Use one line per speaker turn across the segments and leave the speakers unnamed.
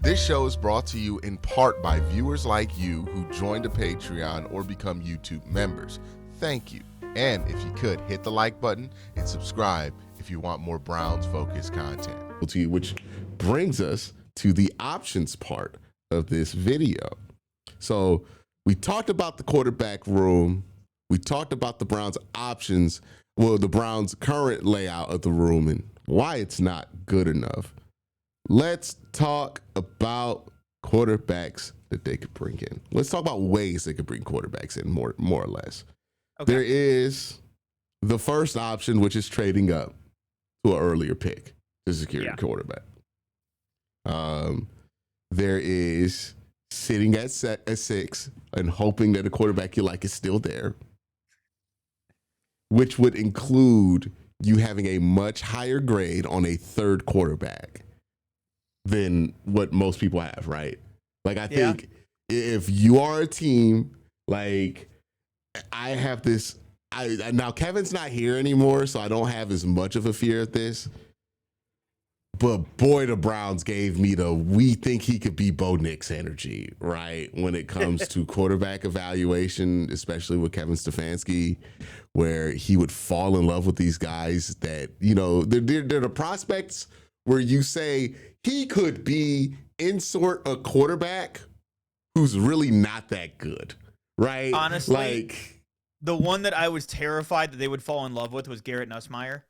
This show is brought to you in part by viewers like you who joined a Patreon or become YouTube members. Thank you. And if you could, hit the like button and subscribe if you want more Browns-focused content. Which brings us to the options part of this video. So we talked about the quarterback room. We talked about the Browns' options, well, the Browns' current layout of the room and why it's not good enough. Let's talk about quarterbacks that they could bring in. Let's talk about ways they could bring quarterbacks in, more or less. Okay. There is the first option, which is trading up to an earlier pick to secure a quarterback. There is sitting at 6 and hoping that a quarterback you like is still there, which would include you having a much higher grade on a third quarterback than what most people have, right? Like, I think if you are a team, like, I have this, now Kevin's not here anymore, so I don't have as much of a fear of this. But boy, the Browns gave me we think he could be Bo Nix energy, right? When it comes to quarterback evaluation, especially with Kevin Stefanski, where he would fall in love with these guys that, you know, they're the prospects where you say he could be insert a quarterback who's really not that good, right?
Honestly,
like
the one that I was terrified that they would fall in love with was Garrett Nussmeier.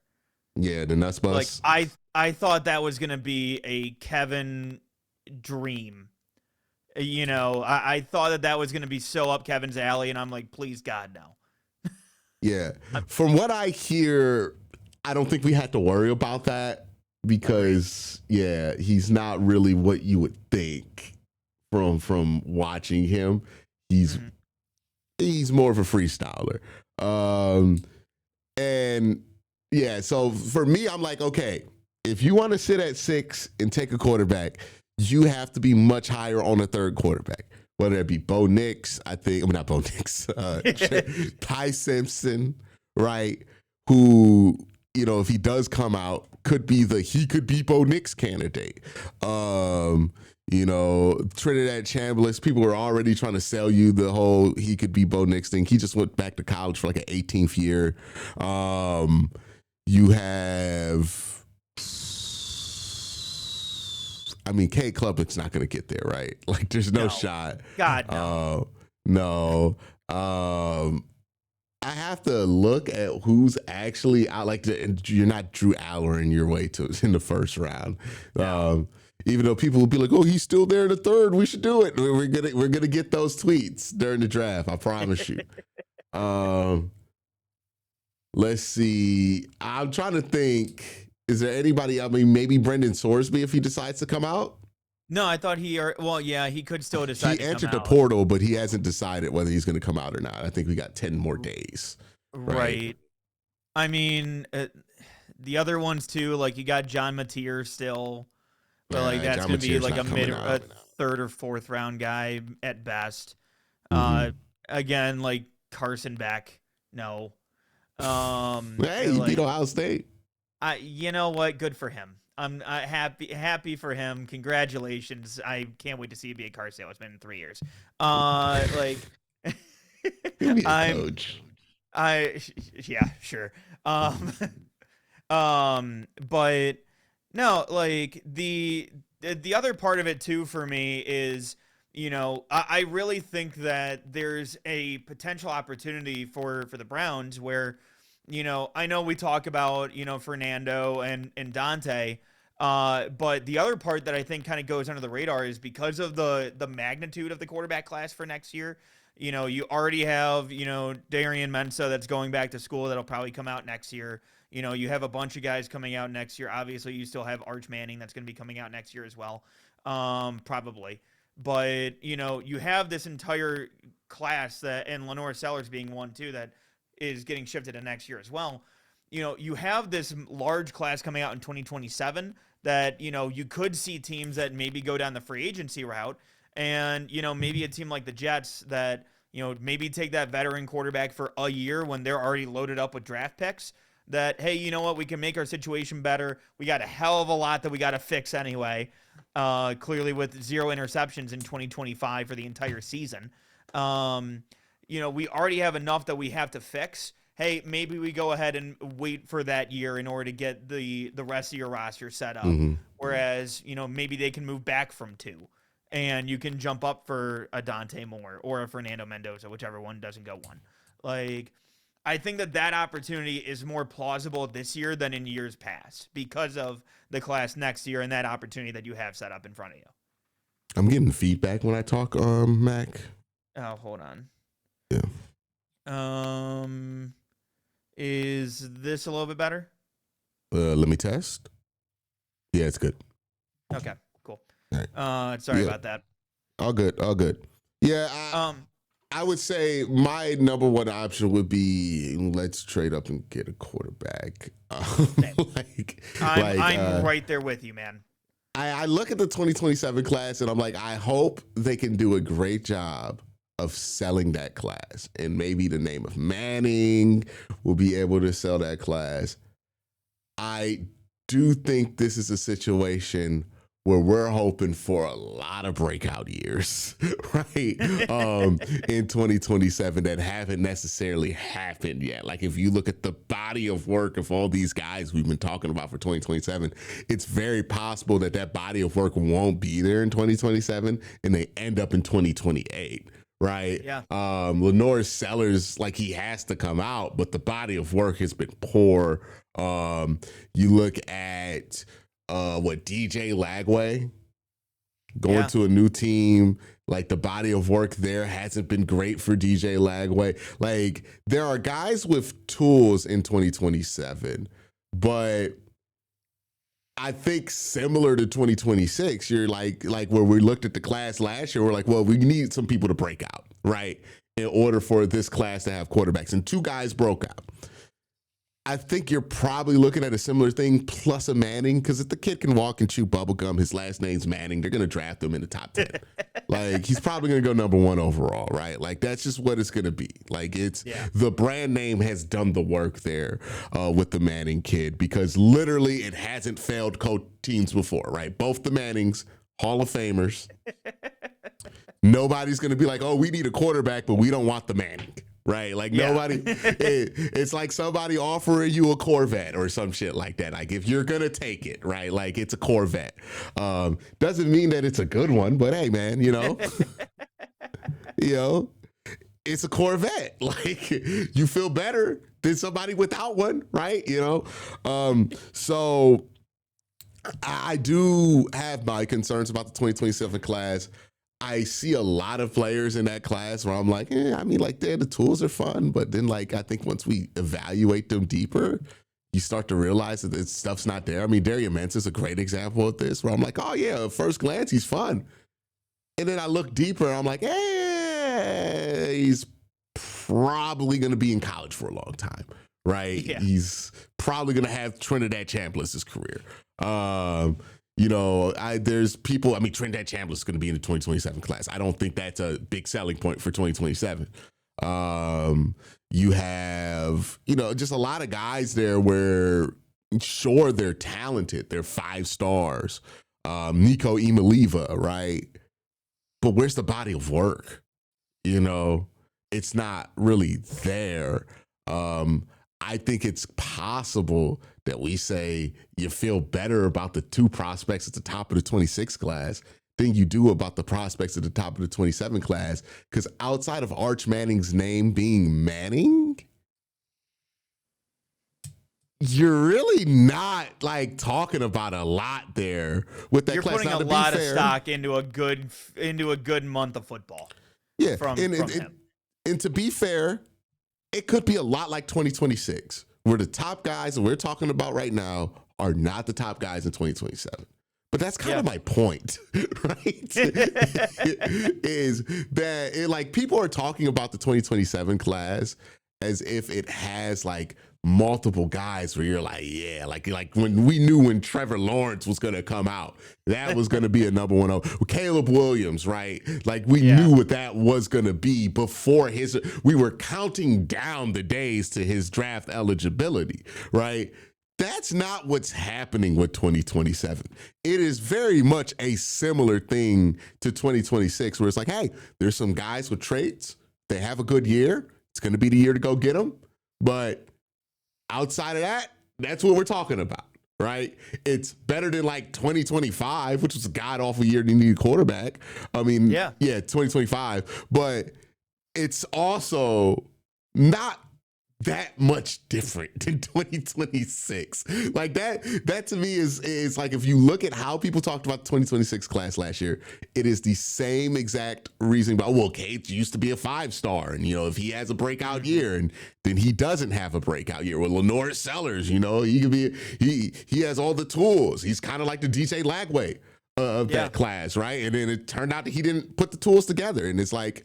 Yeah, the Nussbus.
Like I thought that was gonna be a Kevin dream. You know, I thought that was gonna be so up Kevin's alley, and I'm like, please God, no.
Yeah, from what I hear, I don't think we had to worry about that because he's not really what you would think from watching him. He's more of a freestyler, and. Yeah, so for me, I'm like, okay, if you want to sit at 6 and take a quarterback, you have to be much higher on a third quarterback, whether it be Bo Nix, not Bo Nix, Ty Simpson, right? Who, you know, if he does come out, could be Bo Nix candidate. You know, Trinidad Chambliss, people were already trying to sell you the whole he could be Bo Nix thing. He just went back to college for like an 18th year. You have, Kay Klubnik's not going to get there, right? Like, there's no shot.
God, no.
No. I have to look at who's actually out. Like, you're not Drew Allering your way to in the first round. No. Even though people will be like, "Oh, he's still there in the third. We should do it." We're gonna get those tweets during the draft. I promise you. Let's see. I'm trying to think. Is there anybody? Maybe Brendan Sorsby if he decides to come out.
No, I thought he could still decide.
He entered the portal, but he hasn't decided whether he's going to come out or not. I think we got 10 more days.
Right. I mean, the other ones too. Like you got John Mateer still, but like that's going to be like a third or fourth round guy at best. Again, like Carson Beck. No.
Hey, he beat Ohio State.
You know what? Good for him. I'm happy for him. Congratulations. I can't wait to see you be a car salesman in 3 years. Like
He'll be a coach.
Yeah, sure. But no, like the other part of it too for me is, you know, I really think that there's a potential opportunity for the Browns where, you know, I know we talk about, you know, Fernando and Dante, but the other part that I think kind of goes under the radar is because of the magnitude of the quarterback class for next year. You know, you already have, you know, Darian Mensa that's going back to school that'll probably come out next year. You know, you have a bunch of guys coming out next year. Obviously, you still have Arch Manning that's going to be coming out next year as well, probably. But, you know, you have this entire class and Lenore Sellers being one, too, that is getting shifted to next year as well. You know, you have this large class coming out in 2027 that, you know, you could see teams that maybe go down the free agency route and, you know, maybe a team like the Jets that, you know, maybe take that veteran quarterback for a year when they're already loaded up with draft picks. that, hey, you know what? We can make our situation better. We got a hell of a lot that we got to fix anyway. Clearly with 0 interceptions in 2025 for the entire season. We already have enough that we have to fix. Hey, maybe we go ahead and wait for that year in order to get the rest of your roster set up.
Mm-hmm.
Whereas, maybe they can move back from 2 and you can jump up for a Dante Moore or a Fernando Mendoza, whichever one doesn't go 1. Like, I think that opportunity is more plausible this year than in years past because of the class next year and that opportunity that you have set up in front of you.
I'm getting feedback when I talk, Mac.
Oh, hold on.
Yeah.
Is this a little bit better?
Let me test. Yeah, it's good.
Okay, cool.
Right.
Sorry about that.
All good. Yeah, I would say my number one option would be let's trade up and get a quarterback.
I'm right there with you, man.
I look at the 2027 class and I'm like, I hope they can do a great job of selling that class. And maybe the name of Manning will be able to sell that class. I do think this is a situation where we're hoping for a lot of breakout years, right? In 2027 that haven't necessarily happened yet. Like if you look at the body of work of all these guys we've been talking about for 2027, it's very possible that body of work won't be there in 2027 and they end up in 2028. Right.
Yeah.
Lenore Sellers, like he has to come out, but the body of work has been poor. You look at DJ Lagway going to a new team. Like the body of work there hasn't been great for DJ Lagway. Like there are guys with tools in 2027, but I think similar to 2026, you're like where we looked at the class last year, we're like, well, we need some people to break out, right? In order for this class to have quarterbacks. And 2 guys broke out. I think you're probably looking at a similar thing plus a Manning, because if the kid can walk and chew bubblegum, his last name's Manning, they're going to draft him in the top 10. Like, he's probably going to go number 1 overall, right? Like, that's just what it's going to be. Like, the brand name has done the work there with the Manning kid, because literally it hasn't failed teams before, right? Both the Mannings, Hall of Famers. Nobody's going to be like, oh, we need a quarterback, but we don't want the Manning. Right, like nobody. It's like somebody offering you a Corvette or some shit like that. Like if you're gonna take it, right? Like it's a Corvette. Doesn't mean that it's a good one, but hey, man, it's a Corvette. Like you feel better than somebody without one, right? So I do have my concerns about the 2027 class. I see a lot of players in that class where I'm like, the tools are fun, but then I think once we evaluate them deeper, you start to realize that this stuff's not there. I mean, Darian Mintz is a great example of this, where I'm like, oh yeah, at first glance, he's fun. And then I look deeper and I'm like, he's probably going to be in college for a long time, right? Yeah. He's probably going to have Trinidad Chambliss his career. There's people, Trinidad Chambliss is going to be in the 2027 class. I don't think that's a big selling point for 2027. You have, just a lot of guys there where, sure, they're talented. They're 5 stars. Nico Imaliva, right? But where's the body of work? It's not really there. I think it's possible that we say you feel better about the 2 prospects at the top of the 26 class than you do about the prospects at the top of the 27 class. Because outside of Arch Manning's name being Manning, you're really not talking about a lot there with that
you're
class.
You're putting a lot of stock into a good month of football.
Yeah,
from him.
And to be fair, it could be a lot like 2026, where the top guys that we're talking about right now are not the top guys in 2027. But that's kind of my point, right? Is that people are talking about the 2027 class as if it has
multiple guys where you're like, yeah, like when we knew when Trevor Lawrence was going to come out, that was going to be a number one. Caleb Williams, right? Like we knew what that was going to be before we were counting down the days to his draft eligibility, right? That's not what's happening with 2027. It is very much a similar thing to 2026 where it's like, hey, there's some guys with traits. They have a good year. It's going to be the year to go get them. But outside of that, that's what we're talking about, right? It's better than like 2025, which was a god-awful year to need a quarterback. I mean, 2025. But it's also not that much different than 2026. Like that to me is like, if you look at how people talked about the 2026 class last year, it is the same exact reasoning about, well, Cade used to be a 5-star, and if he has a breakout year and then he doesn't have a breakout year. Well, Lenore Sellers, he could be, he has all the tools. He's kind of like the DJ Lagway of that class, right? And then it turned out that he didn't put the tools together, and it's like,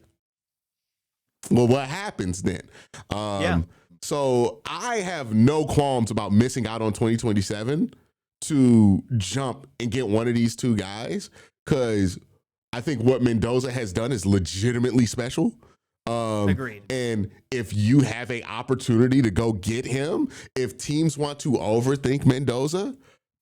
well, what happens then? So I have no qualms about missing out on 2027 to jump and get one of these two guys, because I think what Mendoza has done is legitimately special.
Agreed.
And if you have an opportunity to go get him, if teams want to overthink Mendoza,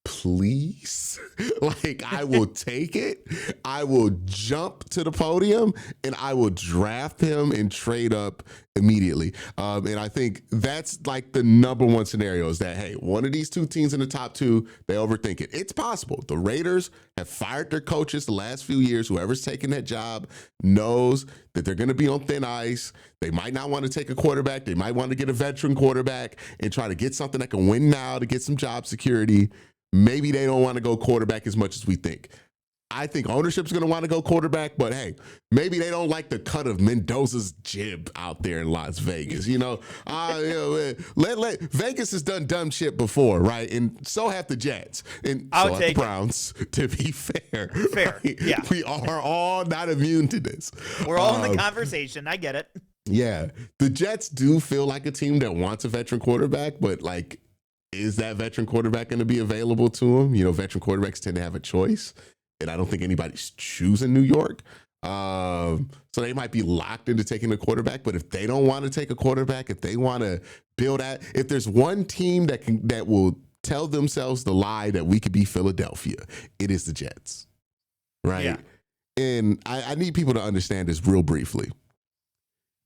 please, like, I will take it. I will jump to the podium and I will draft him and trade up immediately. And I think that's like the number one scenario is that, hey, one of these two teams in the top two, they overthink it. It's possible. The Raiders have fired their coaches the last few years. Whoever's taking that job knows that they're going to be on thin ice. They might not want to take a quarterback. They might want to get a veteran quarterback and try to get something that can win now to get some job security. Maybe they don't want to go quarterback as much as we think. I think ownership's going to want to go quarterback, but hey, maybe they don't like the cut of Mendoza's jib out there in Las Vegas. Vegas has done dumb shit before, right? And so have the Jets, and so have the Browns. To be fair, right?
Yeah,
we are all not immune to this.
We're all in the conversation. I get it.
Yeah, the Jets do feel like a team that wants a veteran quarterback, but like, is that veteran quarterback going to be available to him? Veteran quarterbacks tend to have a choice, and I don't think anybody's choosing New York. So they might be locked into taking a quarterback, but if they don't want to take a quarterback, if they want to build at, if there's one team that will tell themselves the lie that we could be Philadelphia, it is the Jets, right? Yeah. And I need people to understand this real briefly.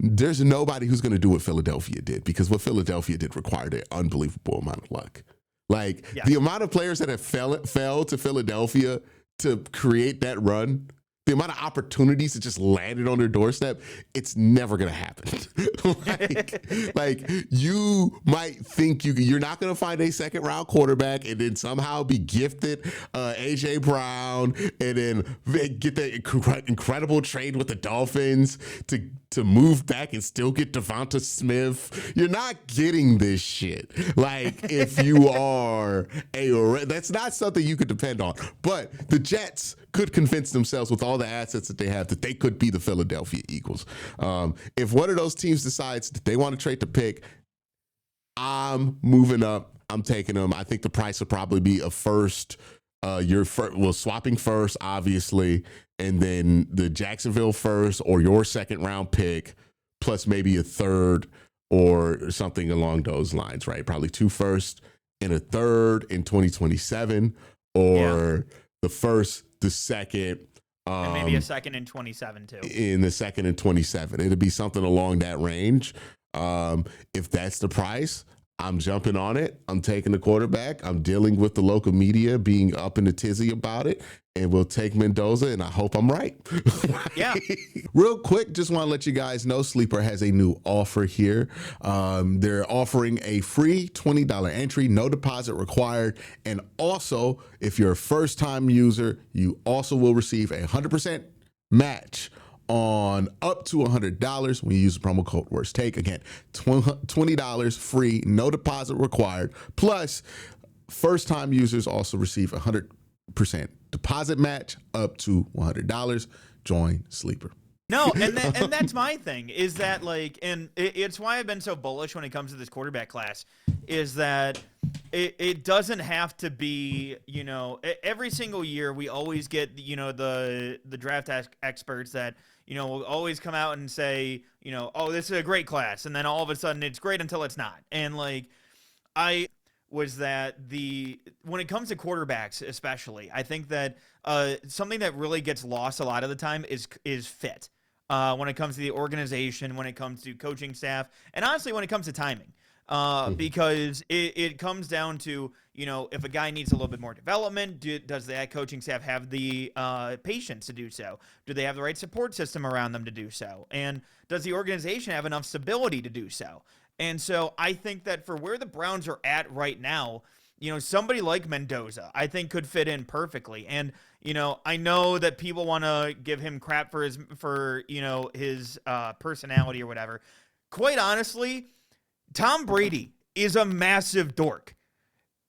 There's nobody who's going to do what Philadelphia did, because what Philadelphia did required an unbelievable amount of luck. Like, the amount of players that have fell to Philadelphia to create that run, the amount of opportunities that just landed on their doorstep, it's never going to happen. like you might think you're not going to find a second round quarterback and then somehow be gifted A.J. Brown and then get that incredible trade with the Dolphins to move back and still get Devonta Smith. You're not getting this shit. Like, if you are that's not something you could depend on. But the Jets could convince themselves with all the assets that they have that they could be the Philadelphia Eagles. If one of those teams decides that they want to trade the pick, I'm moving up. I'm taking them. I think the price will probably be a first. Swapping first, obviously, and then the Jacksonville first or your second round pick, plus maybe a third or something along those lines, right? Probably 2 firsts and a third in 2027, or the first, the second.
And maybe a second in 27 too.
In the second in 27. It'll be something along that range. If that's the price, I'm jumping on it. I'm taking the quarterback. I'm dealing with the local media being up in the tizzy about it, and we'll take Mendoza, and I hope I'm right.
Yeah.
Real quick, just want to let you guys know Sleeper has a new offer here. They're offering a free $20 entry, no deposit required. And also, if you're a first-time user, you also will receive a 100% match on up to $100 when you use the promo code Worst Take. Again, $20 free, no deposit required. Plus, first-time users also receive a 100% deposit match up to $100. Join Sleeper.
No, and that's my thing is that like, and it's why I've been so bullish when it comes to this quarterback class, is that it doesn't have to be, every single year we always get, the draft experts that, will always come out and say, oh, this is a great class, and then all of a sudden it's great until it's not, and like I was that when it comes to quarterbacks especially, I think that something that really gets lost a lot of the time is fit. When it comes to the organization, when it comes to coaching staff, and honestly, when it comes to timing, because it comes down to, if a guy needs a little bit more development, does that coaching staff have the patience to do so? Do they have the right support system around them to do so? And does the organization have enough stability to do so? And so I think that for where the Browns are at right now, somebody like Mendoza, I think could fit in perfectly. And, I know that people want to give him crap for his personality or whatever. Quite honestly, Tom Brady is a massive dork.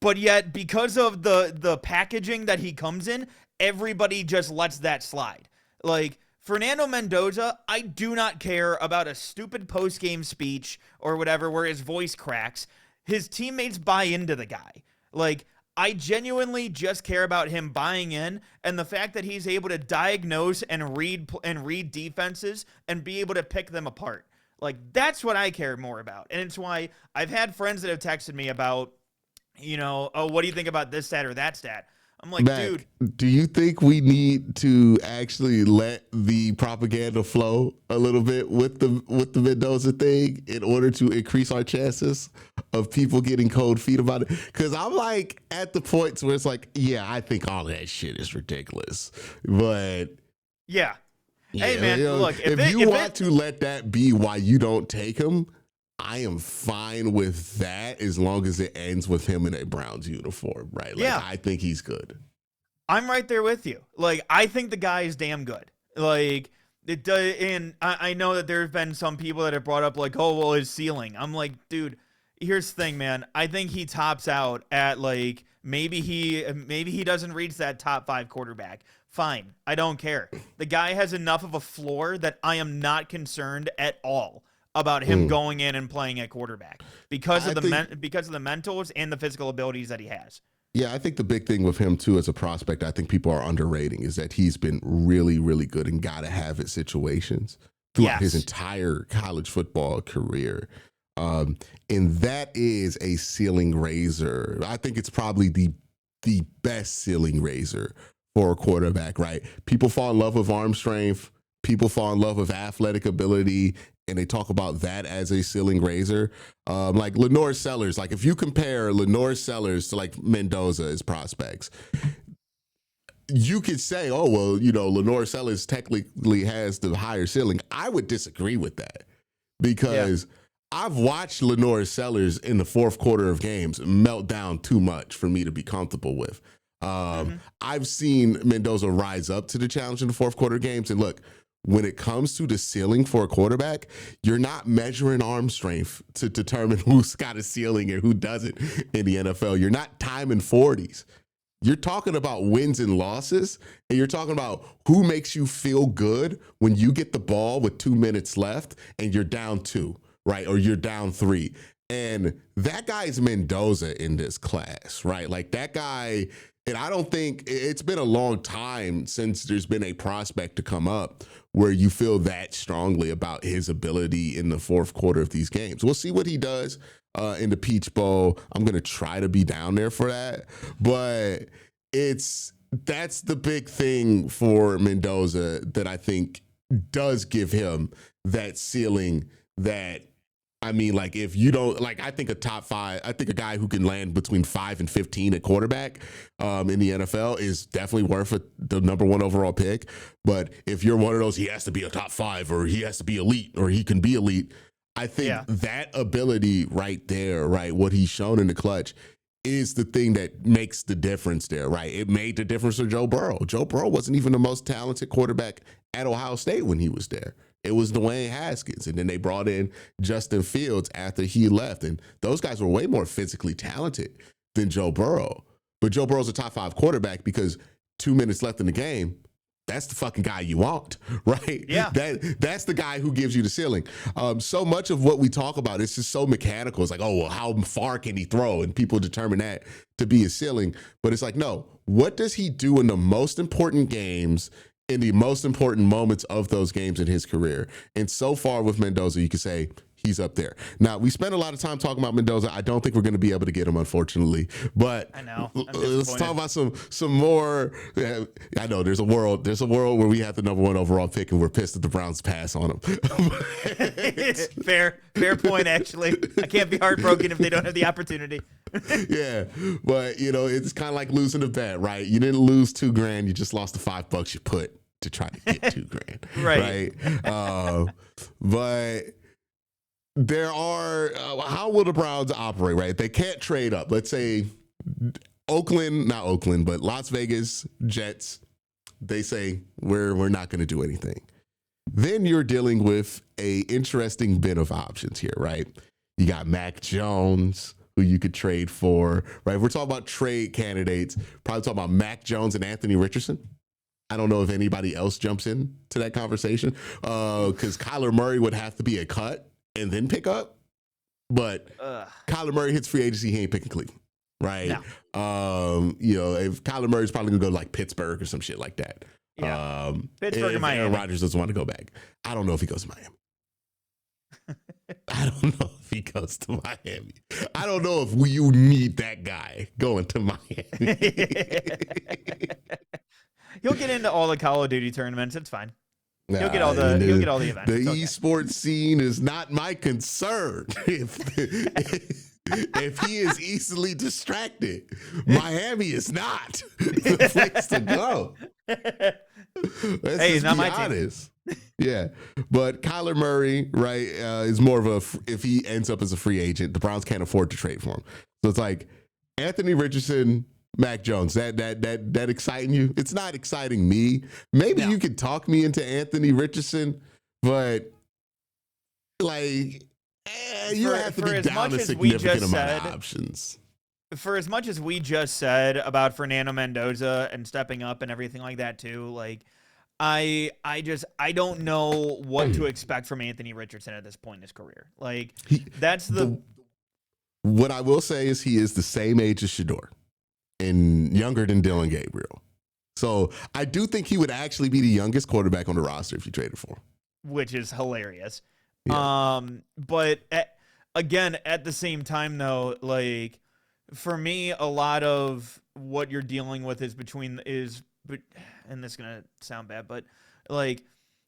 But yet, because of the packaging that he comes in, everybody just lets that slide. Like, Fernando Mendoza, I do not care about a stupid post-game speech or whatever where his voice cracks. His teammates buy into the guy. Like, I genuinely just care about him buying in, and the fact that he's able to diagnose and read defenses and be able to pick them apart. Like, that's what I care more about. And it's why I've had friends that have texted me about, oh, what do you think about this stat or that stat? I'm like,
Mac,
dude,
do you think we need to actually let the propaganda flow a little bit with the Mendoza thing in order to increase our chances of people getting cold feet about it? Because I'm like at the point where it's like, yeah, I think all that shit is ridiculous, but
yeah. Hey, man, look,
if you want to let that be why you don't take him, I am fine with that as long as it ends with him in a Browns uniform, right? Like,
yeah.
I think he's good.
I'm right there with you. Like, I think the guy is damn good. Like, it does, and I know that there's been some people that have brought up like, oh, well, his ceiling. I'm like, dude, here's the thing, man. I think he tops out at like maybe he doesn't reach that top 5 quarterback. Fine, I don't care. The guy has enough of a floor that I am not concerned at all about him going in and playing at quarterback because of the mentals and the physical abilities that he has.
Yeah, I think the big thing with him too as a prospect, I think people are underrating, is that he's been really, really good in gotta have it situations throughout his entire college football career. And that is a ceiling raiser. I think it's probably the best ceiling raiser for a quarterback, right? People fall in love with arm strength. People fall in love with athletic ability, and they talk about that as a ceiling raiser. Like Lenore Sellers, like if you compare Lenore Sellers to like Mendoza as prospects, you could say, oh, well, Lenore Sellers technically has the higher ceiling. I would disagree with that because I've watched Lenore Sellers in the fourth quarter of games melt down too much for me to be comfortable with. I've seen Mendoza rise up to the challenge in the fourth quarter games. And look, when it comes to the ceiling for a quarterback, you're not measuring arm strength to determine who's got a ceiling and who doesn't in the NFL. You're not timing 40s. You're talking about wins and losses, and you're talking about who makes you feel good when you get the ball with 2 minutes left and you're down 2, right? Or you're down 3. And that guy's Mendoza in this class, right? Like that guy, and I don't think it's been a long time since there's been a prospect to come up where you feel that strongly about his ability in the fourth quarter of these games. We'll see what he does in the Peach Bowl. I'm going to try to be down there for that, but that's the big thing for Mendoza that I think does give him that ceiling that, I mean, like if you don't, like I think a top 5, I think a guy who can land between 5 and 15 at quarterback in the NFL is definitely worth the number 1 overall pick. But if you're one of those, he has to be a top 5 or he has to be elite or he can be elite. I think that ability right there, right, what he's shown in the clutch is the thing that makes the difference there, right? It made the difference for Joe Burrow. Joe Burrow wasn't even the most talented quarterback at Ohio State when he was there. It was Dwayne Haskins, and then they brought in Justin Fields after he left, and those guys were way more physically talented than Joe Burrow. But Joe Burrow's a top 5 quarterback because 2 minutes left in the game, that's the fucking guy you want, right?
Yeah.
That's the guy who gives you the ceiling. So much of what we talk about is just so mechanical. It's like, oh, well, how far can he throw? And people determine that to be his ceiling. But it's like, no, what does he do in the most important games, in the most important moments of those games in his career? And so far with Mendoza, you can say he's up there. Now, we spent a lot of time talking about Mendoza. I don't think we're going to be able to get him, unfortunately. But
I know.
Let's talk about some more. I know there's a world where we have the number 1 overall pick and we're pissed that the Browns pass on him.
Fair point, actually. I can't be heartbroken if they don't have the opportunity.
Yeah, but it's kind of like losing a bet, right? You didn't lose $2,000, you just lost the $5 you put to try to get $2,000, right? But there are how will the Browns operate, right? They can't trade up. Let's say not Oakland, but Las Vegas Jets. They say we're not going to do anything. Then you're dealing with a interesting bit of options here, right? You got Mac Jones, who you could trade for, right? If we're talking about trade candidates, probably talking about Mac Jones and Anthony Richardson. I don't know if anybody else jumps in to that conversation because Kyler Murray would have to be a cut and then pick up. But Kyler Murray hits free agency, he ain't picking Cleveland, right? No. If Kyler Murray's probably gonna go to like Pittsburgh or some shit like that.
Yeah. Pittsburgh or Miami.
Aaron Rodgers doesn't want to go back. I don't know if he goes to Miami. I don't know if he goes to Miami. I don't know if you need that guy going to Miami.
He'll get into all the Call of Duty tournaments. It's fine. He'll get all the events.
The esports scene is not my concern. If he is easily distracted, Miami is not the place to go.
Hey, he's not my honest.
Team. Yeah, but Kyler Murray, right, is more of if he ends up as a free agent, the Browns can't afford to trade for him. So it's like Anthony Richardson, Mac Jones. That exciting you? It's not exciting me. Maybe you could talk me into Anthony Richardson, but like you have to be down a significant amount of options.
For as much as we just said about Fernando Mendoza and stepping up and everything like that too, like I don't know what to expect from Anthony Richardson at this point in his career. Like
what I will say is he is the same age as Shedeur and younger than Dylan Gabriel. So I do think he would actually be the youngest quarterback on the roster if you traded for him.
Which is hilarious.
Yeah.
But again, at the same time though, like for me, a lot of what you're dealing with is and this is going to sound bad, but like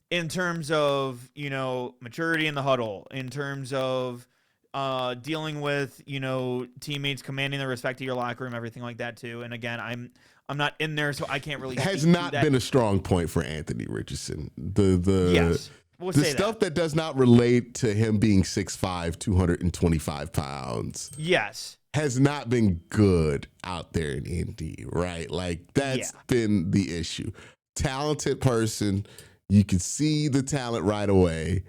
in terms of, maturity in the huddle, in terms of dealing with, teammates commanding the respect of your locker room, everything like that too. And again, I'm not in there, so I can't really.
Has not been a strong point for Anthony Richardson.
Yes. We'll
the stuff that does not relate to him being 6'5", 225 pounds.
Yes.
Has not been good out there in Indy, right? Like that's been the issue. Talented person, you can see the talent right away.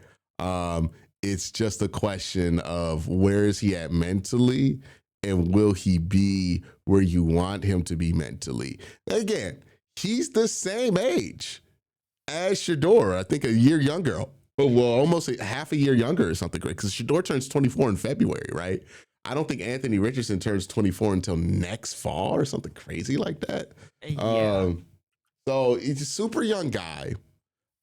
It's just a question of where is he at mentally and will he be where you want him to be mentally? Again, he's the same age as Shedeur, I think a year younger. Well, almost half a year younger or something great because Shedeur turns 24 in February, right? I don't think Anthony Richardson turns 24 until next fall or something crazy like that.
Yeah.
So he's a super young guy.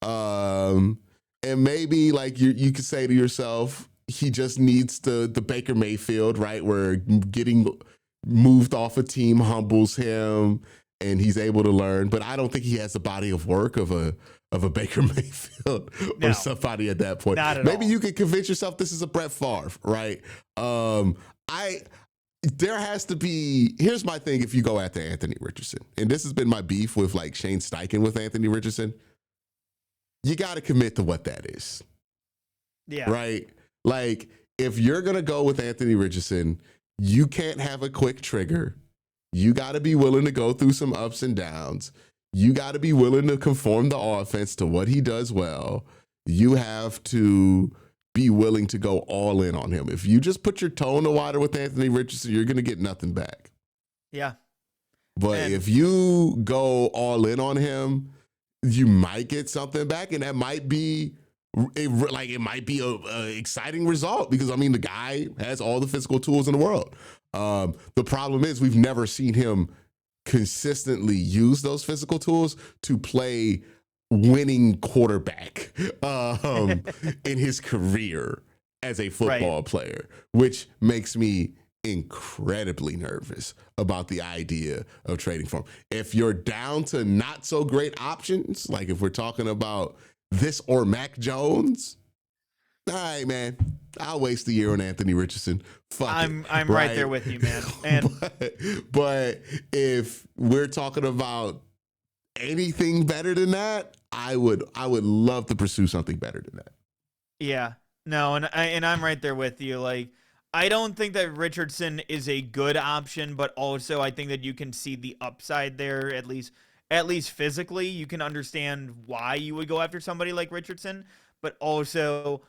And maybe like you could say to yourself, he just needs the Baker Mayfield, right? Where getting moved off a team humbles him and he's able to learn. But I don't think he has the body of work of a Baker Mayfield or somebody at that point. Maybe you could convince yourself this is a Brett Favre, right? There has to be, here's my thing if you go after Anthony Richardson, and this has been my beef with like Shane Steichen with Anthony Richardson, you got to commit to what that is.
Yeah.
Right? Like if you're going to go with Anthony Richardson, you can't have a quick trigger. You got to be willing to go through some ups and downs. You got to be willing to conform the offense to what he does well. You have to be willing to go all in on him. If you just put your toe in the water with Anthony Richardson, you're going to get nothing back.
Yeah.
But if you go all in on him, you might get something back, and that might be it might be a exciting result because I mean the guy has all the physical tools in the world. The problem is we've never seen him consistently use those physical tools to play winning quarterback in his career as a football player, which makes me incredibly nervous about the idea of trading for him. If you're down to not so great options, like if we're talking about this or Mac Jones, all right, man, I'll waste a year on Anthony Richardson.
I'm right there with you, man. And
but if we're talking about anything better than that, I would love to pursue something better than that.
Yeah, no, and I'm right there with you. Like, I don't think that Richardson is a good option, but also I think that you can see the upside there, at least physically. You can understand why you would go after somebody like Richardson, but also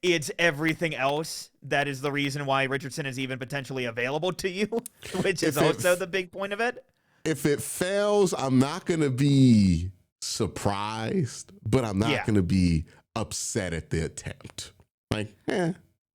it's everything else that is the reason why Richardson is even potentially available to you, which is also the big point of it.
If it fails, I'm not going to be surprised, but I'm not going to be upset at the attempt. Like,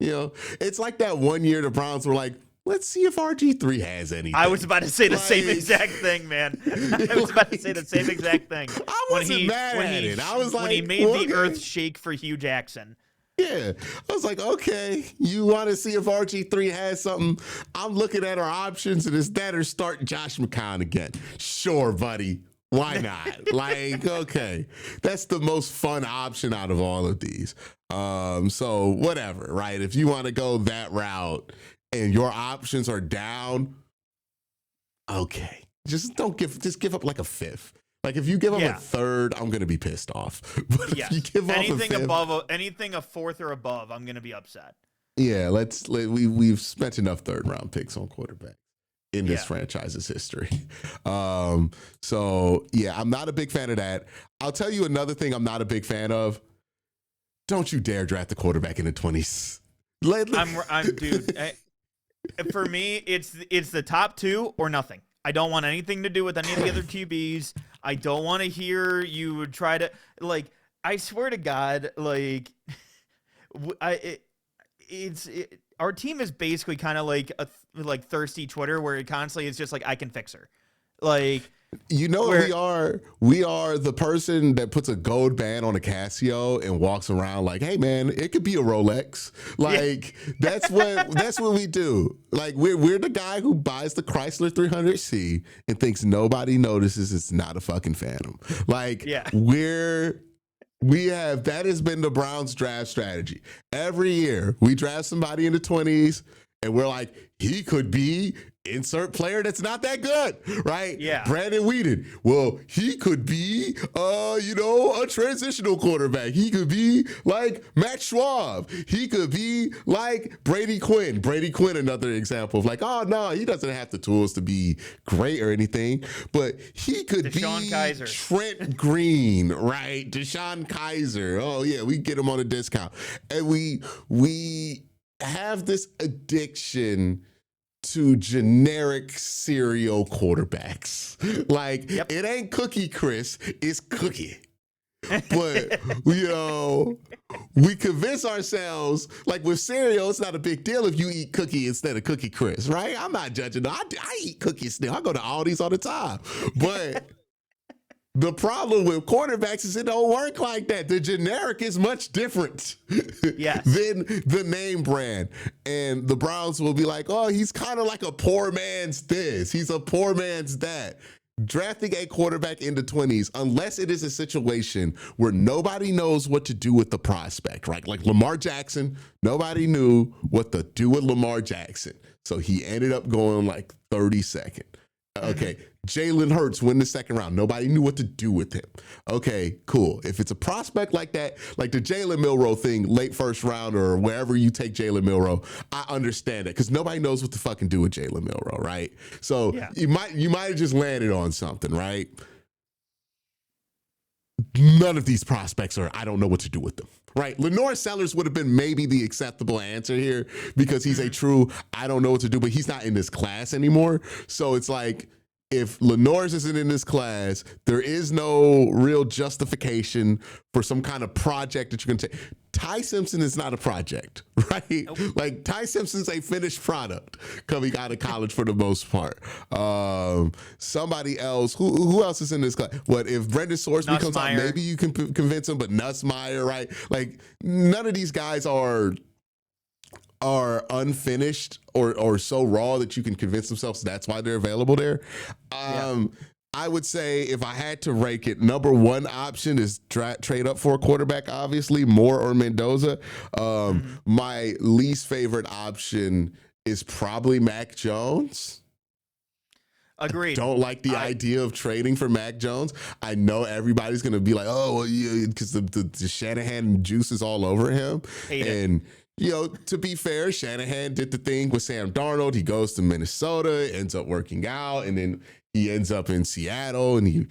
it's like that one year the Browns were like, let's see if RG3 has anything.
I was about to say the same exact thing, man. I was about to say the same exact thing.
I wasn't mad at it. I was like,
when he made the earth shake for Hugh Jackson.
Yeah. I was like, okay, you want to see if RG3 has something? I'm looking at our options, and it's that or start Josh McCown again. Sure, buddy. Why not? Like, okay. That's the most fun option out of all of these. So whatever, right? If you want to go that route and your options are down, okay. Just give up like a fifth. Like if you give up a third, I'm gonna be pissed off. But if you give up
anything a fourth or above, I'm gonna be upset.
Yeah, we've spent enough third round picks on quarterback in this franchise's history. So yeah, I'm not a big fan of that. I'll tell you another thing I'm not a big fan of. Don't you dare draft a quarterback in the 20s.
Dude. For me, it's the top two or nothing. I don't want anything to do with any of the other QBs. I don't want to hear you try to I swear to God, our team is basically kind of like thirsty Twitter, where it constantly is just like I can fix her,
we are the person that puts a gold band on a Casio and walks around like, hey man, it could be a Rolex. That's what we do. Like we're the guy who buys the Chrysler 300C and thinks nobody notices it's not a fucking Phantom. That has been the Browns draft strategy. Every year we draft somebody in the 20s and we're like, he could be insert player that's not that good, right?
Yeah.
Brandon Weeden. Well, he could be, a transitional quarterback. He could be like Matt Schwab. He could be like Brady Quinn. Brady Quinn, another example of like, oh no, he doesn't have the tools to be great or anything, but he could
Deshaun
be
Kaiser.
Trent Green, right? Deshaun Kaiser. Oh yeah, we get him on a discount, and we have this addiction to generic serial quarterbacks. It ain't Cookie Chris, it's Cookie. But, we convince ourselves, like with cereal, it's not a big deal if you eat Cookie instead of Cookie Chris, right? I'm not judging. I eat cookies still. I go to Aldi's all the time. But the problem with quarterbacks is it don't work like that. The generic is much different than the name brand. And the Browns will be like, oh, he's kind of like a poor man's this. He's a poor man's that. Drafting a quarterback in the 20s, unless it is a situation where nobody knows what to do with the prospect, right? Like Lamar Jackson, nobody knew what to do with Lamar Jackson. So he ended up going 32nd. Okay, Jalen Hurts win the second round. Nobody knew what to do with him. Okay, cool. If it's a prospect like that, like the Jalen Milroe thing, late first round or wherever you take Jalen Milroe, I understand it because nobody knows what to fucking do with Jalen Milroe, right? So you might have just landed on something, right? None of these prospects I don't know what to do with them. Right. Lenore Sellers would have been maybe the acceptable answer here because he's a true, I don't know what to do, but he's not in this class anymore. So it's like, if Lenore's isn't in this class, there is no real justification for some kind of project that you're going to take. Ty Simpson is not a project, right?
Nope.
Like Ty Simpson's a finished product coming out of college for the most part. Somebody else, who else is in this class? What if Brendan Sorsby comes out? Maybe you can convince him, but Nussmeier, right? Like none of these guys are unfinished or so raw that you can convince themselves that's why they're available there. I would say if I had to rank it, number one option is trade up for a quarterback, obviously, Moore or Mendoza. My least favorite option is probably Mac Jones.
Agreed.
I don't like the idea of trading for Mac Jones. I know everybody's going to be like, oh, well, yeah, because the Shanahan juice is all over him. You know, to be fair, Shanahan did the thing with Sam Darnold. He goes to Minnesota, ends up working out, and then he ends up in Seattle. And he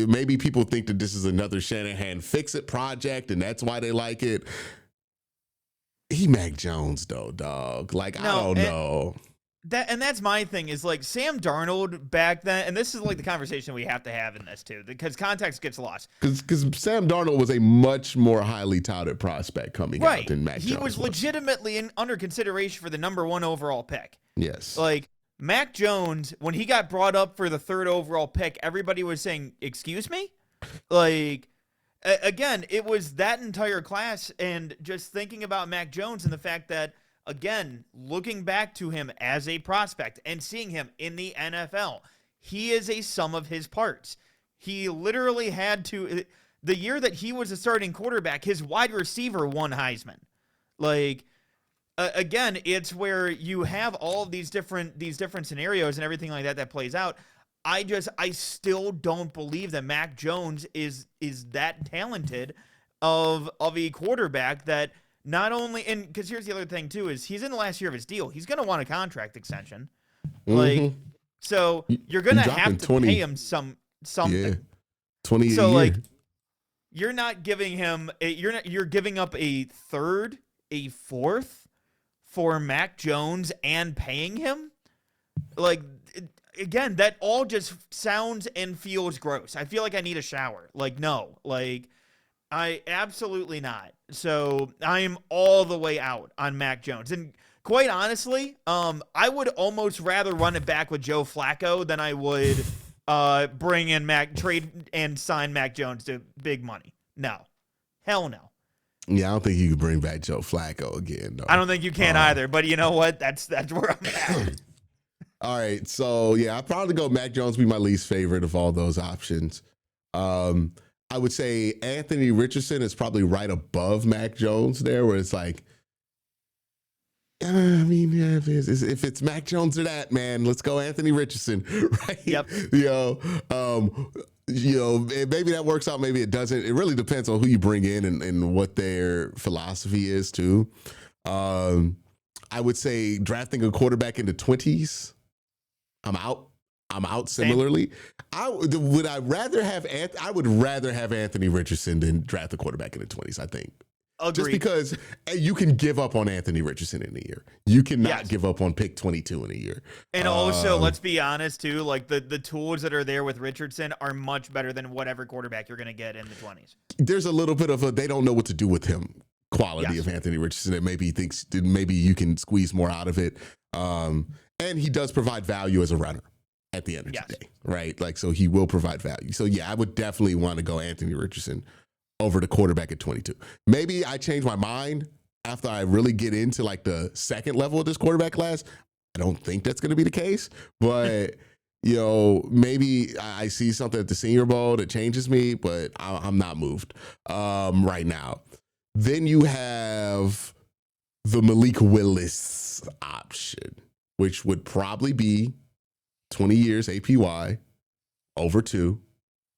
maybe people think that this is another Shanahan fix-it project, and that's why they like it. He Mac Jones, though, dog. Like, I don't know.
That's my thing is like Sam Darnold back then, and this is like the conversation we have to have in this too, because context gets lost.
Because Sam Darnold was a much more highly touted prospect coming out than Mac Jones.
He was legitimately under consideration for the number 1 overall pick.
Yes.
Like Mac Jones, when he got brought up for the 3rd overall pick, everybody was saying, "Excuse me?" Like again, it was that entire class, and just thinking about Mac Jones and the fact that, again, looking back to him as a prospect and seeing him in the NFL, he is a sum of his parts. He literally had to, the year that he was a starting quarterback, his wide receiver won Heisman. Like, again, it's where you have all of these different scenarios and everything like that plays out. I still don't believe that Mac Jones is that talented of a quarterback that not only, and because here's the other thing too, is he's in the last year of his deal. He's going to want a contract extension. Like, so you're going to have to pay him something.
Yeah. 20
so
a year.
Like, you're not giving him you're giving up a 3rd, a 4th for Mac Jones and paying him. Like, again, that all just sounds and feels gross. I feel like I need a shower. Like, no, like, I absolutely not. So I am all the way out on Mac Jones. And quite honestly, I would almost rather run it back with Joe Flacco than I would bring in trade and sign Mac Jones to big money. No. Hell no.
Yeah, I don't think you could bring back Joe Flacco again, though.
I don't think you can either. But you know what? That's where I'm at.
All right. So, yeah, I'd probably go Mac Jones be my least favorite of all those options. I would say Anthony Richardson is probably right above Mac Jones there, where it's like, I mean, yeah, if it's Mac Jones or that, man, let's go Anthony Richardson, right?
Yep.
Maybe that works out, maybe it doesn't. It really depends on who you bring in and what their philosophy is too. I would say drafting a quarterback in the 20s, I'm out. Similarly. I would rather have Anthony Richardson than draft a quarterback in the 20s, I think.
Agreed.
Just because you can give up on Anthony Richardson in a year. You cannot give up on pick 22 in a year.
And also, let's be honest too, like the tools that are there with Richardson are much better than whatever quarterback you're going to get in the 20s.
There's a little bit of they don't know what to do with him quality of Anthony Richardson that maybe he thinks that maybe you can squeeze more out of it. And he does provide value as a runner at the end of the day, right? Like, so he will provide value. So yeah, I would definitely want to go Anthony Richardson over the quarterback at 22. Maybe I change my mind after I really get into like the second level of this quarterback class. I don't think that's going to be the case, but maybe I see something at the Senior Bowl that changes me, but I'm not moved right now. Then you have the Malik Willis option, which would probably be 20 years APY over 2.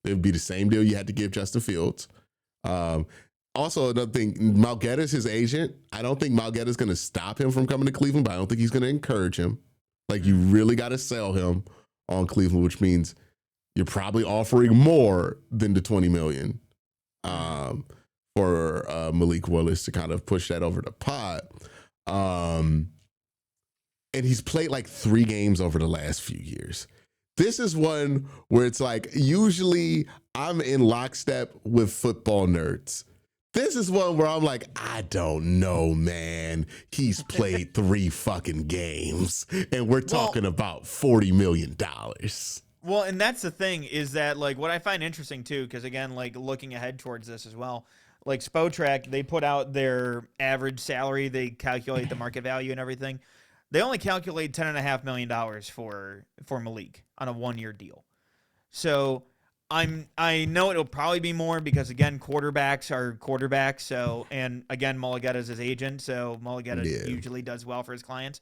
It would be the same deal you had to give Justin Fields. Also, another thing, Malgetta's his agent. I don't think Malgetta's going to stop him from coming to Cleveland, but I don't think he's going to encourage him. Like, you really got to sell him on Cleveland, which means you're probably offering more than the $20 million for Malik Willis to kind of push that over the pot. And he's played like 3 games over the last few years. This is one where it's like, usually I'm in lockstep with football nerds. This is one where I'm like, I don't know, man. He's played 3 fucking games, and we're talking about $40 million.
Well, and that's the thing is that, like, what I find interesting, too, because, again, like, looking ahead towards this as well, like, Spotrac, they put out their average salary. They calculate the market value and everything. They only calculate $10.5 million for Malik on a 1-year deal. So I know it'll probably be more because, again, quarterbacks are quarterbacks. So, and again, Mulligetta's his agent, so Mulligetta usually does well for his clients.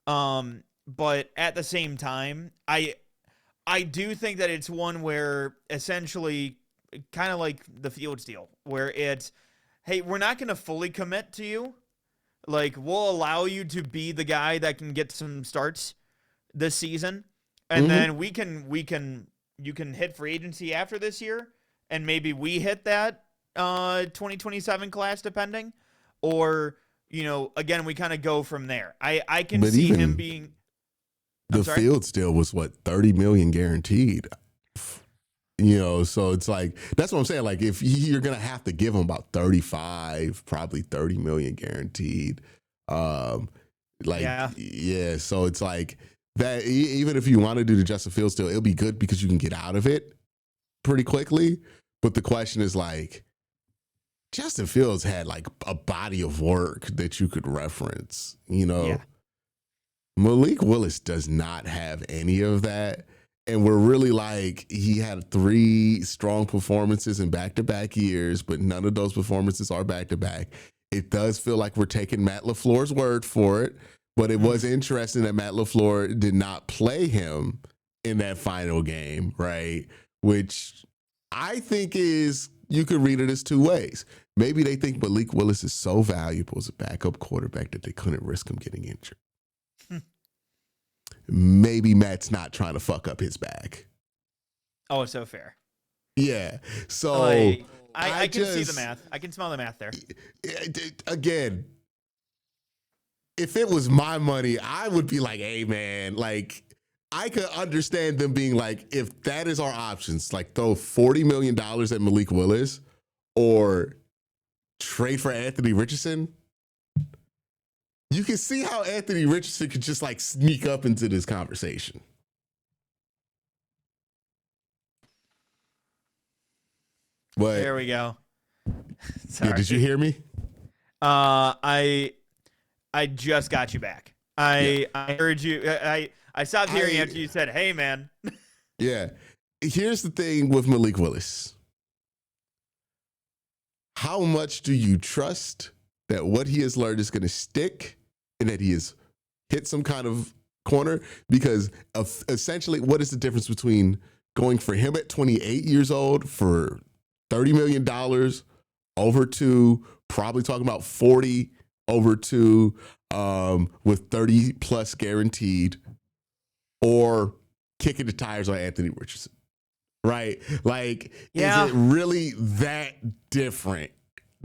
But at the same time, I do think that it's one where essentially kind of like the Fields deal, where it's, hey, we're not going to fully commit to you. Like, we'll allow you to be the guy that can get some starts this season. And then you can hit free agency after this year. And maybe we hit that 2027 class, depending. Or, again, we kind of go from there. I can see him being.
The Fields deal was what, $30 million guaranteed. So it's like, that's what I'm saying. Like, if you're gonna have to give him about 35, probably 30 million guaranteed. So it's like that. Even if you want to do the Justin Fields deal, it'll be good because you can get out of it pretty quickly. But the question is, like, Justin Fields had like a body of work that you could reference. Malik Willis does not have any of that. And we're really like, he had 3 strong performances in back-to-back years, but none of those performances are back-to-back. It does feel like we're taking Matt LaFleur's word for it, but it was interesting that Matt LaFleur did not play him in that final game, right? Which I think is, you could read it as 2 ways. Maybe they think Malik Willis is so valuable as a backup quarterback that they couldn't risk him getting injured. Maybe Matt's not trying to fuck up his back.
Oh, it's so fair.
Yeah. So
I can see the math. I can smell the math there.
Again, if it was my money, I would be like, hey, man, like, I could understand them being like, if that is our options, like throw $40 million at Malik Willis or trade for Anthony Richardson. You can see how Anthony Richardson could just like sneak up into this conversation. But
there we go.
Yeah, did you hear me?
I just got you back. I heard you. I stopped hearing after you said, "Hey, man."
Yeah. Here's the thing with Malik Willis. How much do you trust that what he has learned is going to stick and that he has hit some kind of corner? Because essentially, what is the difference between going for him at 28 years old for $30 million over 2, probably talking about 40 over 2 with 30 plus guaranteed, or kicking the tires on Anthony Richardson, right? Like, is it really that different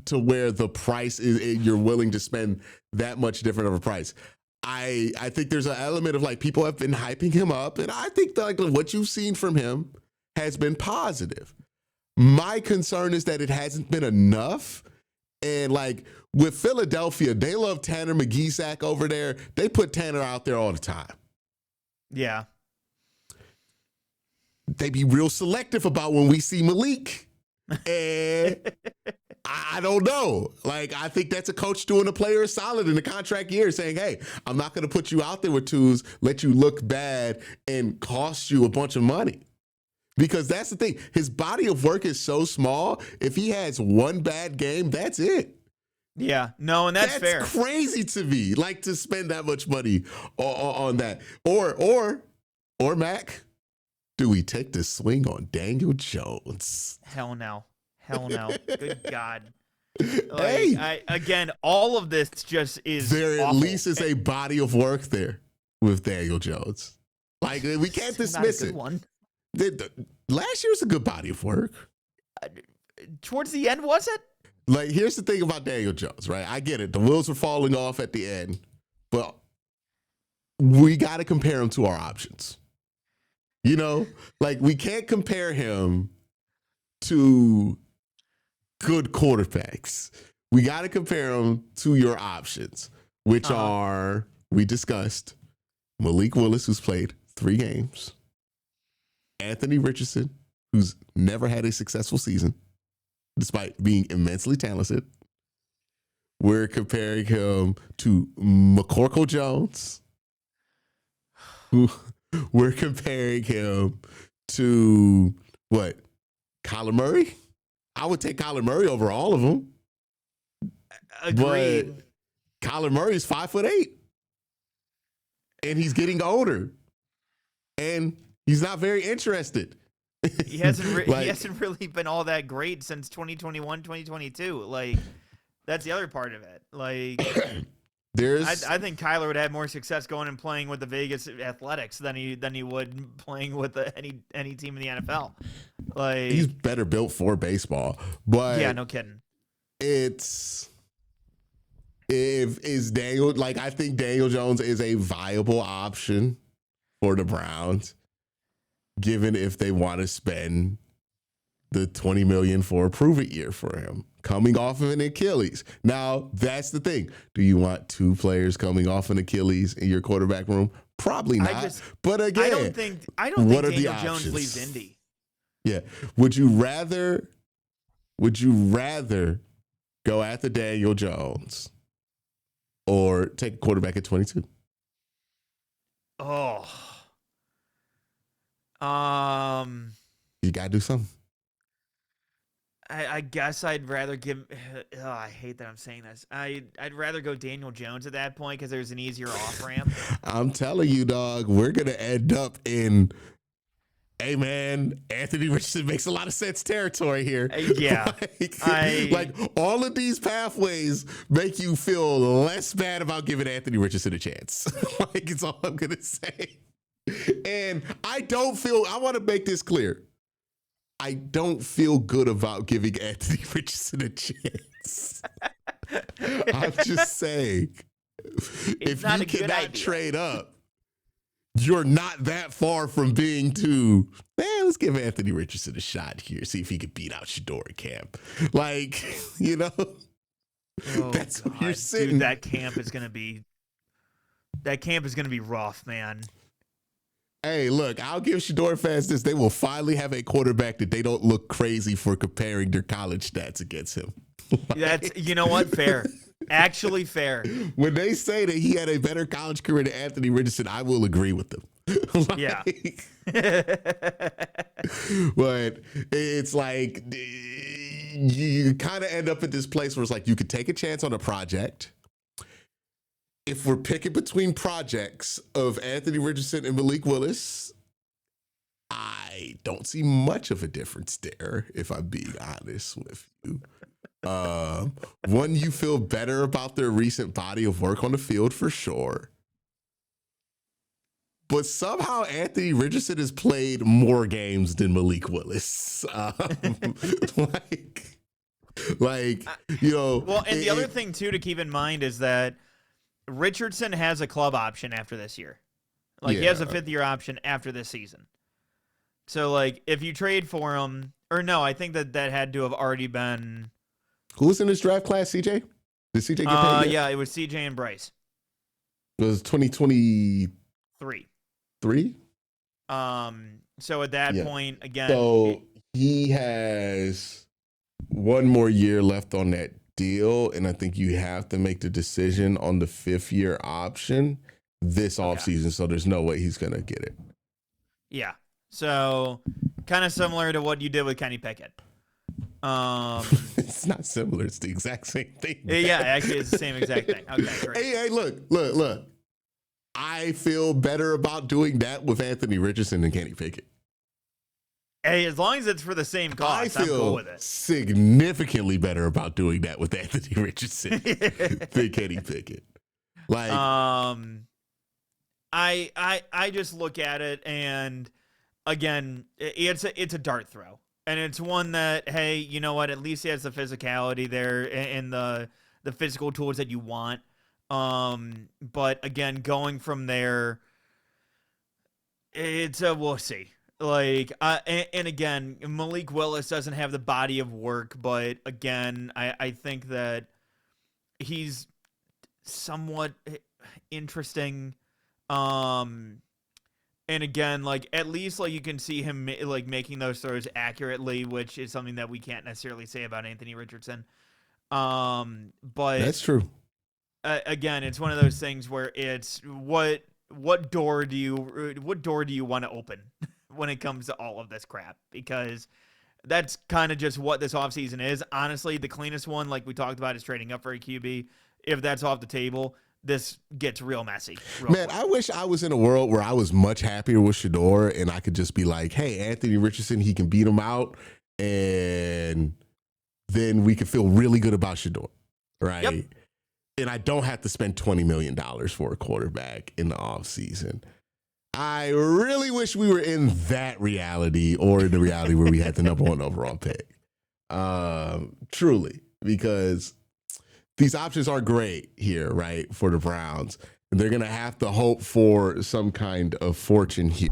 to where the price is, you're willing to spend that much different of a price? I think there's an element of like, people have been hyping him up, and I think that, like, what you've seen from him has been positive. My concern is that it hasn't been enough. And like with Philadelphia, they love Tanner McGee over there. They put Tanner out there all the time.
Yeah.
They be real selective about when we see Malik. And I don't know. Like, I think that's a coach doing a player a solid in the contract year, saying, hey, I'm not going to put you out there with 2s, let you look bad and cost you a bunch of money. Because that's the thing. His body of work is so small. If he has one bad game, that's it.
Yeah. No, and that's fair.
That's crazy to me, like, to spend that much money on that. Or Mac, do we take the swing on Daniel Jones?
Hell no. Hell no. Good God. Like, again, all of this just is
there
awful.
At least is a body of work there with Daniel Jones. Like, we can't dismiss it.
One.
Last year was a good body of work.
Towards the end, was it?
Like, here's the thing about Daniel Jones, right? I get it. The wheels were falling off at the end, but we got to compare him to our options. You know, like we can't compare him to good quarterbacks. We got to compare him to your options, which are, we discussed, Malik Willis, who's played 3 games, Anthony Richardson, who's never had a successful season, despite being immensely talented. We're comparing him to McCorkle Jones, who we're comparing him to what? Kyler Murray? I would take Kyler Murray over all of them.
Agreed.
But Kyler Murray's 5'8", and he's getting older, and he's not very interested.
He hasn't he hasn't really been all that great since 2021, 2022. Like, that's the other part of it. Like, I think Kyler would have more success going and playing with the Vegas Athletics than he would playing with any team in the NFL. Like,
he's better built for baseball, but
yeah, no kidding.
Is Daniel, like, I think Daniel Jones is a viable option for the Browns, given if they want to spend the $20 million for a prove-it year for him, coming off of an Achilles. Now, that's the thing. Do you want 2 players coming off an Achilles in your quarterback room? Probably not. But again,
I don't think Daniel Jones leaves Indy.
Yeah. Would you rather go after Daniel Jones or take a quarterback at 22?
Oh.
You gotta do something.
I guess I'd rather give. I hate that I'm saying this. I'd rather go Daniel Jones at that point because there's an easier off ramp. I'm
telling you, dog, we're gonna end up in, hey man, Anthony Richardson makes a lot of sense territory here.
Yeah,
like all of these pathways make you feel less bad about giving Anthony Richardson a chance. Like, it's all I'm gonna say. And I want to make this clear. I don't feel good about giving Anthony Richardson a chance. I'm just saying, if you cannot trade up, you're not that far from being let's give Anthony Richardson a shot here, see if he can beat out Shador at camp. Like, that's what you're sitting.
Dude, that camp is gonna be rough, man.
Hey, look, I'll give Shador fans this. They will finally have a quarterback that they don't look crazy for comparing their college stats against him.
That's, you know what? Fair. Actually fair.
When they say that he had a better college career than Anthony Richardson, I will agree with them.
Yeah.
But it's like, you kind of end up at this place where it's like, you could take a chance on a project. If we're picking between projects of Anthony Richardson and Malik Willis, I don't see much of a difference there, if I'm being honest with you. One, you feel better about their recent body of work on the field for sure. But somehow Anthony Richardson has played more games than Malik Willis.
Well, and the other thing, too, to keep in mind is that Richardson has a club option after this year. Like, he has a 5th-year option after this season. So, like, if you trade for him, or no, I think that had to have already been.
Who's in this draft class, CJ? Did CJ get paid yet?
Yeah, it was CJ and Bryce.
It was 2023. 3?
So at that point, again.
So he has one more year left on that deal, and I think you have to make the decision on the 5th-year option this offseason, so there's no way he's going to get it.
Yeah. So kind of similar to what you did with Kenny Pickett.
It's not similar. It's the exact same thing.
Yeah, actually, it's the same exact thing. Okay, great.
Hey, look. I feel better about doing that with Anthony Richardson than Kenny Pickett.
Hey, as long as it's for the same cost, I'm cool with it.
Significantly better about doing that with Anthony Richardson than Kenny Pickett. Like,
I just look at it, and again, it's a dart throw, and it's one that, hey, you know what? At least he has the physicality there and the physical tools that you want. But again, going from there, We'll see. Like, and again, Malik Willis doesn't have the body of work, but again, I think that he's somewhat interesting. Um, and again, like at least like you can see him like making those throws accurately, which is something that we can't necessarily say about Anthony Richardson. But
That's true.
Again, it's one of those things where it's what door do you want to open when it comes to all of this crap? Because that's kind of just what this offseason is. Honestly, the cleanest one, like we talked about, is trading up for a QB. If that's off the table, this gets real messy.
Man, quick. I wish I was in a world where I was much happier with Shedeur and I could just be like, hey, Anthony Richardson, he can beat him out. And then we could feel really good about Shedeur, right?
Yep.
And I don't have to spend $20 million for a quarterback in the offseason. I really wish we were in that reality or the reality where we had the number 1 overall pick. Truly, because these options are great here, right, for the Browns. They're going to have to hope for some kind of fortune here.